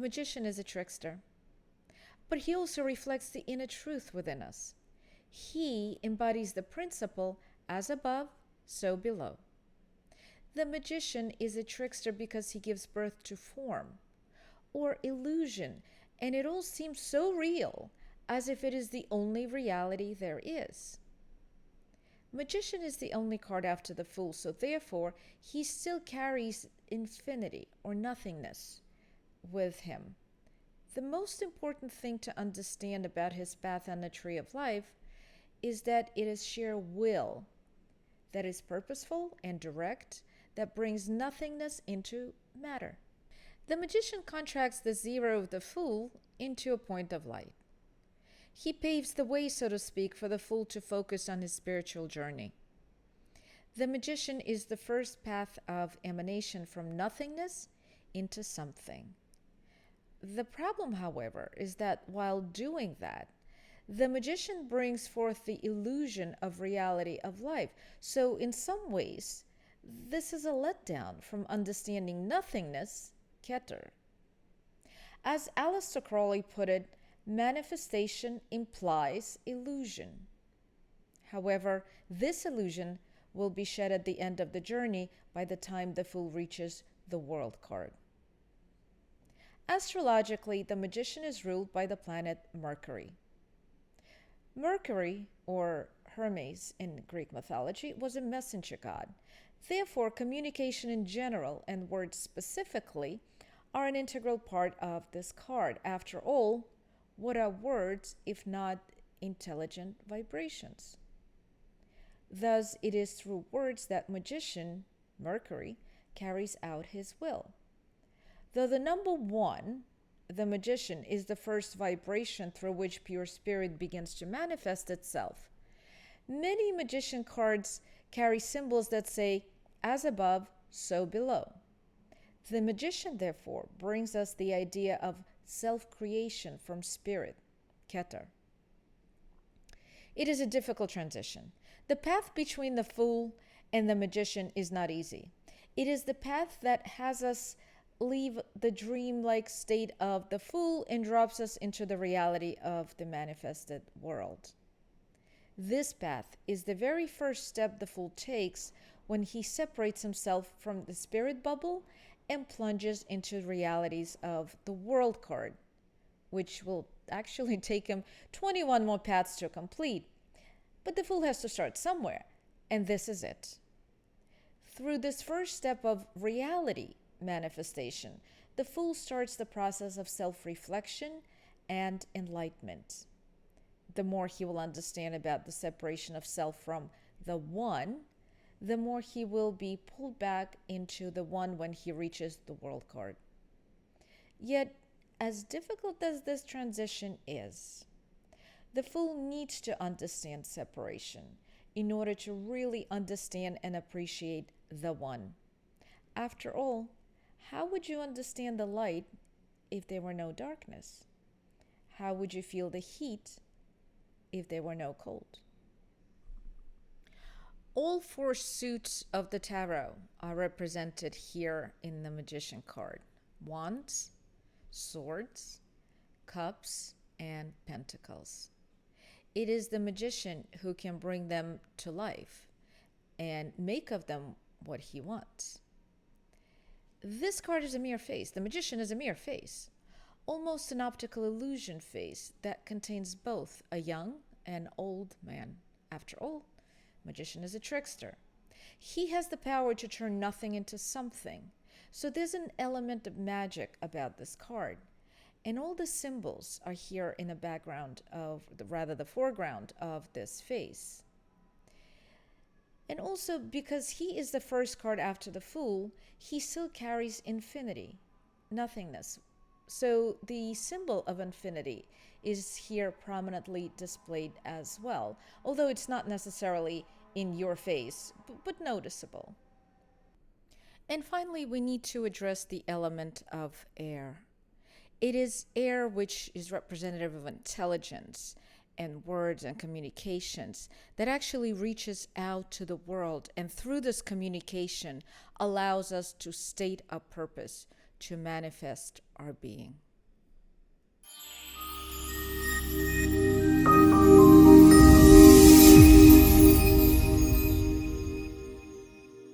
magician is a trickster, but he also reflects the inner truth within us. He embodies the principle, as above, so below. The magician is a trickster because he gives birth to form or illusion, and it all seems so real, as if it is the only reality there is. Magician is the only card after the Fool, so therefore he still carries infinity or nothingness with him. The most important thing to understand about his path on the tree of life is that it is sheer will that is purposeful and direct, that brings nothingness into matter. The magician contracts the zero of the Fool into a point of light. He paves the way, so to speak, for the Fool to focus on his spiritual journey. The magician is the first path of emanation from nothingness into something. The problem, however, is that while doing that, the magician brings forth the illusion of reality of life. So in some ways, this is a letdown from understanding nothingness, Keter. As Aleister Crowley put it, manifestation implies illusion. However, this illusion will be shed at the end of the journey by the time the Fool reaches the World card. Astrologically, the magician is ruled by the planet Mercury. Mercury, or Hermes in Greek mythology, was a messenger god. Therefore, communication in general and words specifically are an integral part of this card. After all, what are words if not intelligent vibrations? Thus, it is through words that magician, Mercury, carries out his will. Though the number 1, the magician, is the first vibration through which pure spirit begins to manifest itself, many magician cards carry symbols that say, as above, so below. The magician, therefore, brings us the idea of self-creation from spirit, Keter. It is a difficult transition. The path between the Fool and the magician is not easy. It is the path that has us leave the dreamlike state of the Fool and drops us into the reality of the manifested world. This path is the very first step the Fool takes when he separates himself from the spirit bubble and plunges into realities of the World card, which will actually take him 21 more paths to complete. But the Fool has to start somewhere, and this is it. Through this first step of reality manifestation, the Fool starts the process of self-reflection and enlightenment. The more he will understand about the separation of self from the One, the more he will be pulled back into the One when he reaches the World card. Yet, as difficult as this transition is, the Fool needs to understand separation in order to really understand and appreciate the One. After all, how would you understand the light if there were no darkness? How would you feel the heat if there were no cold? All 4 suits of the tarot are represented here in the Magician card: Wands, Swords, Cups, and Pentacles. It is the magician who can bring them to life and make of them what he wants. This card is a mere face. The magician is a mere face, almost an optical illusion face that contains both a young and old man. After all, magician is a trickster. He has the power to turn nothing into something. So there's an element of magic about this card. And all the symbols are here in the background of, the foreground of this face. And also, because he is the first card after the Fool, he still carries infinity, nothingness. So the symbol of infinity is here prominently displayed as well, although it's not necessarily in your face, but noticeable. And finally, we need to address the element of air. It is air which is representative of intelligence and words and communications that actually reaches out to the world, and through this communication allows us to state a purpose, to manifest our being.